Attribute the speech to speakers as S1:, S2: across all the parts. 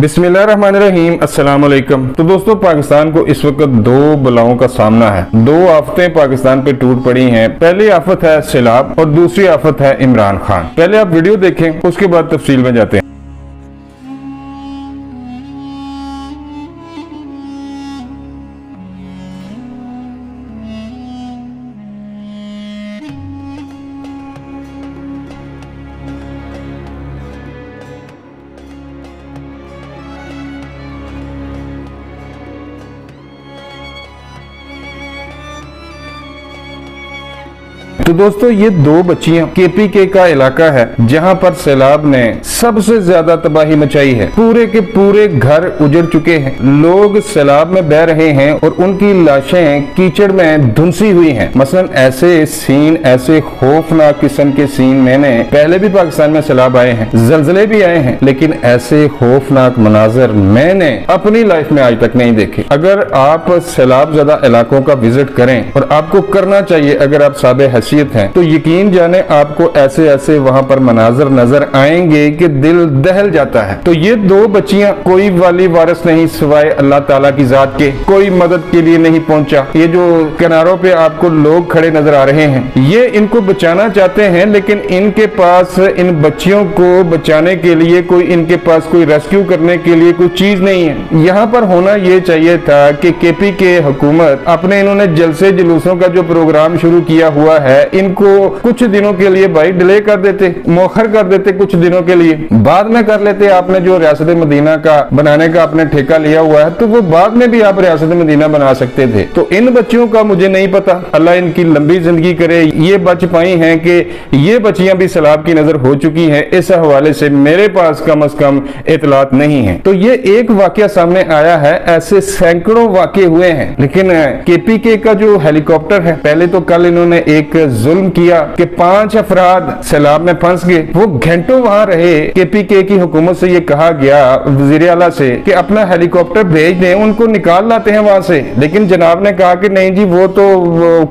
S1: बिस्मिल्लाहिर्रहमानिर्रहीम, अस्सलाम वालेकुम। तो दोस्तों, पाकिस्तान को इस वक्त दो बलाओं का सामना है। दो आफतें पाकिस्तान पे टूट पड़ी हैं। पहली आफत है सैलाब और दूसरी आफत है इमरान खान। पहले आप वीडियो देखें, उसके बाद तफसील में जाते हैं। तो दोस्तों, ये दो बच्चियां केपीके का इलाका है जहां पर सैलाब ने सबसे ज्यादा तबाही मचाई है। पूरे के पूरे घर उजड़ चुके हैं। लोग सैलाब में बह रहे हैं और उनकी लाशें कीचड़ में धुंसी हुई हैं। मसलन ऐसे सीन, ऐसे खौफनाक किस्म के सीन मैंने पहले भी पाकिस्तान में सैलाब आए हैं, जलजले भी आए हैं, लेकिन ऐसे खौफनाक मनाजर मैंने अपनी लाइफ में आज तक नहीं देखे। अगर आप सैलाब ज़्यादा इलाकों का विजिट करें, और आपको करना चाहिए अगर आप साबे हैसियत हैं, तो यकीन जाने आपको ऐसे ऐसे वहां पर मनाजर नजर आएंगे कि दिल दहल जाता है। तो ये दो बच्चियां, कोई वाली वारिस नहीं सिवाय अल्लाह ताला की जात के, कोई मदद के लिए नहीं पहुंचा। ये जो किनारों पे आपको लोग खड़े नजर आ रहे हैं, ये इनको बचाना चाहते हैं, लेकिन इनके पास इन बच्चियों को बचाने के लिए इनके पास कोई रेस्क्यू करने के लिए कोई चीज नहीं है। यहाँ पर होना ये चाहिए था कि केपी के हुकूमत अपने, इन्होंने जलसे जुलूसों का जो प्रोग्राम शुरू किया हुआ है, इनको कुछ दिनों के लिए भाई डिले कर देते, मौखर कर देते कुछ दिनों के लिए, बाद में कर लेते। आपने जो रियासत मदीना का बनाने का आपने ठेका लिया हुआ है, तो वो बाद में भी आप रियासत मदीना बना सकते थे। तो इन बच्चियों का मुझे नहीं पता, अल्लाह इनकी लंबी जिंदगी करे, ये बच पाई हैं कि ये बच्चियां भी सैलाब की नजर हो चुकी हैं, इस हवाले से मेरे पास कम से कम इतलात नहीं है। तो ये एक वाकया सामने आया है, ऐसे सैकड़ों वाकये हुए हैं। लेकिन केपीके का जो हेलीकॉप्टर है, पहले तो कल इन्होंने एक जुल्म किया कि 5 अफराद सैलाब में फंस गए, वो घंटों वहां रहे। केपीके की हुकूमत से ये कहा गया, वजीर आला से, कि अपना हेलीकॉप्टर भेज दें, उनको निकाल लाते हैं वहां से। लेकिन जनाब ने कहा कि नहीं जी, वो तो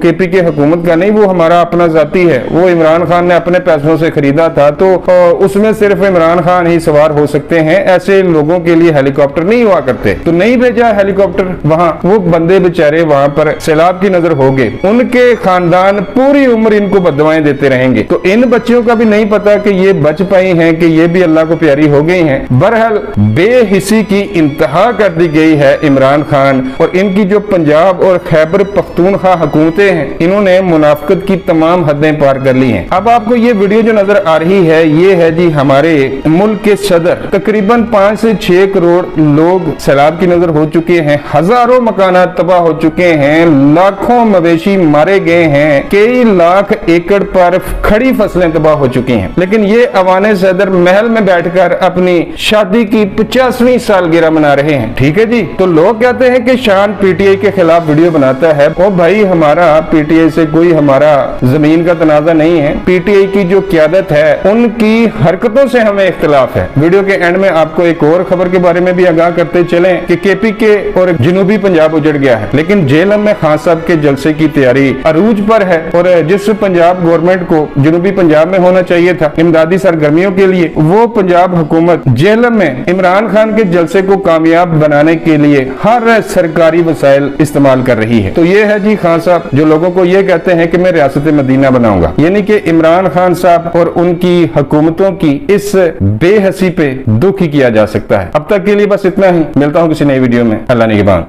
S1: केपीके हुकूमत का नहीं, वो हमारा अपना जाती है, वो इमरान खान ने अपने पैसों से खरीदा था, तो उसमें सिर्फ इमरान खान ही सवार हो सकते हैं, ऐसे लोगों के लिए हेलीकॉप्टर नहीं हुआ करते। तो नहीं भेजा हेलीकॉप्टर वहां। वो बंदे बेचारे वहां पर सैलाब की नजर हो गए, उनके खानदान पूरी उम्र इनको बददुआएं देते रहेंगे। तो इन बच्चियों का भी नहीं पता कि ये बच पाई हैं, कि ये भी अल्लाह को प्यारी हो गई हैं। बहरहाल बेहिसी की इंतहा कर दी गई है इमरान खान और इनकी जो पंजाब और खैबर पख्तूनख्वा हुकूमतें हैं, इन्होंने मुनाफिकत की तमाम हदें पार कर ली हैं। अब आपको ये वीडियो जो नजर आ रही है, ये है जी हमारे मुल्क के सदर। तकरीबन 5 से 6 करोड़ लोग सैलाब की नजर हो चुके हैं, हजारों मकानात तबाह हो चुके हैं, लाखों मवेशी मारे गए हैं, कई लाख एकड़ पर खड़ी फसलें तबाह हो चुकी हैं। लेकिन ये अवाने सदर महल में बैठकर अपनी शादी की 50वीं सालगिरह मना रहे हैं। ठीक है जी। तो लोग कहते हैं कि शान पीटीआई के खिलाफ वीडियो बनाता है। और भाई, हमारा पीटीआई से कोई हमारा जमीन का तनाजा नहीं है। पीटीआई की जो क़यादत है, उनकी हरकतों से हमें इख्तिलाफ है। वीडियो के एंड में आपको एक और खबर के बारे में भी आगाह करते चले कि केपीके और जनूबी पंजाब उजड़ गया है, लेकिन जेलम में खान साहब के जलसे की तैयारी अरूज पर है। और जिस पंजाब गवर्नमेंट को जनूबी पंजाब में होना चाहिए था इमदादी सरगर्मियों के लिए, वो पंजाब हुकूमत जेलम में इमरान खान के जलसे को कामयाब बनाने के लिए हर सरकारी वसाइल इस्तेमाल कर रही है। तो ये है जी खान साहब, जो लोगों को ये कहते हैं कि मैं रियासत मदीना बनाऊंगा, यानी कि इमरान खान साहब और उनकी हुकूमतों की इस बेहसी पे दुख ही किया जा सकता है। अब तक के लिए बस इतना ही। मिलता हूँ किसी नई वीडियो में। अल्लाह निगहबान।